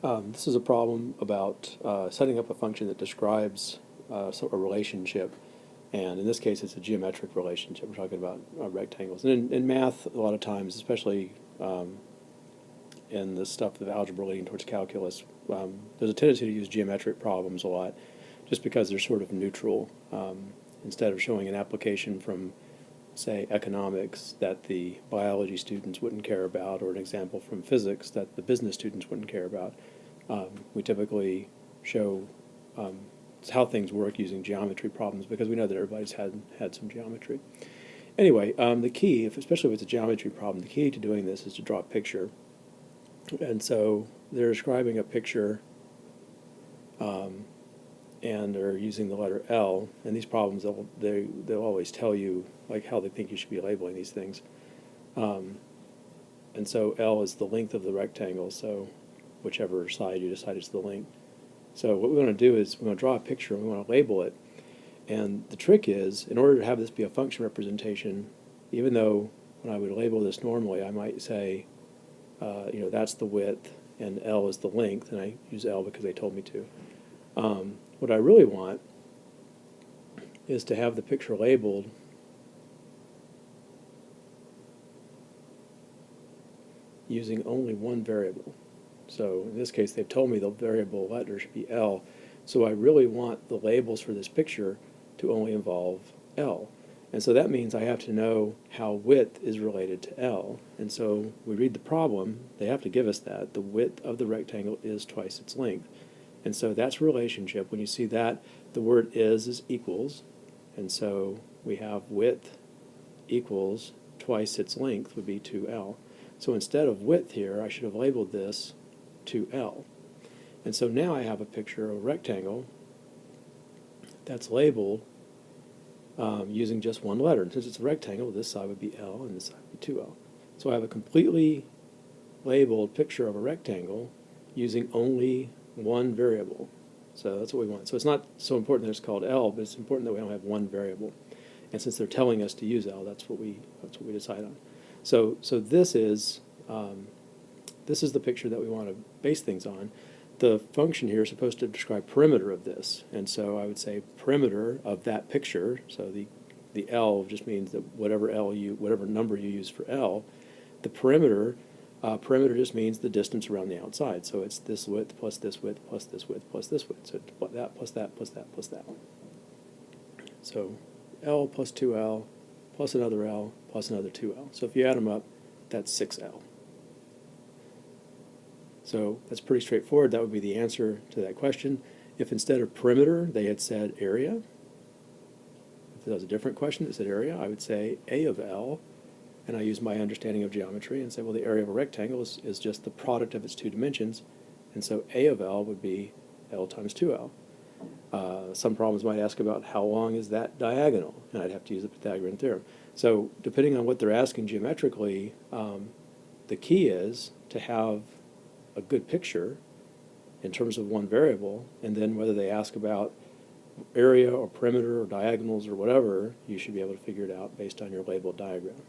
This is a problem about setting up a function that describes a relationship, and in this case it's a geometric relationship. We're talking about rectangles. And in math, a lot of times, especially in the stuff of algebra leading towards calculus, there's a tendency to use geometric problems a lot just because they're sort of neutral. Instead of showing an application from, say, economics that the biology students wouldn't care about, or an example from physics that the business students wouldn't care about, we typically show how things work using geometry problems because we know that everybody's had some geometry. Anyway, the key, especially if it's a geometry problem, the key to doing this is to draw a picture. And so they're describing a picture and they're using the letter L. And these problems, they'll always tell you like how they think you should be labeling these things. And so L is the length of the rectangle, so whichever side you decide is the length. So what we want to do is we want to draw a picture and we want to label it. And the trick is, in order to have this be a function representation, even though when I would label this normally, I might say, that's the width and L is the length, and I use L because they told me to. What I really want is to have the picture labeled using only one variable. So in this case, they've told me the variable letter should be L, so I really want the labels for this picture to only involve L. And so that means I have to know how width is related to L. And so we read the problem, they have to give us that. The width of the rectangle is twice its length. And so that's a relationship. When you see that, the word is equals. And so we have width equals twice its length would be 2L. So instead of width here, I should have labeled this 2L. And so now I have a picture of a rectangle that's labeled using just one letter. And since it's a rectangle, this side would be L and this side would be 2L. So I have a completely labeled picture of a rectangle using only one variable. So that's what we want. So it's not so important that it's called L, but it's important that we don't have one variable. And since they're telling us to use L, that's what we decide on. So this is the picture that we want to base things on. The function here is supposed to describe perimeter of this, and so I would say perimeter of that picture. So the L just means that whatever number you use for L, the perimeter just means the distance around the outside. So it's this width plus this width plus this width plus this width. So it's that plus that plus that plus that. So L plus 2L plus another L plus another 2L. So if you add them up, that's 6L. So that's pretty straightforward. That would be the answer to that question. If instead of perimeter they had said area, if that was a different question that said area, I would say A of L, and I use my understanding of geometry and say, well, the area of a rectangle is just the product of its two dimensions, and so A of L would be L times 2L. Some problems might ask about how long is that diagonal, and I'd have to use the Pythagorean theorem. So depending on what they're asking geometrically, the key is to have a good picture in terms of one variable, and then whether they ask about area or perimeter or diagonals or whatever, you should be able to figure it out based on your labeled diagram.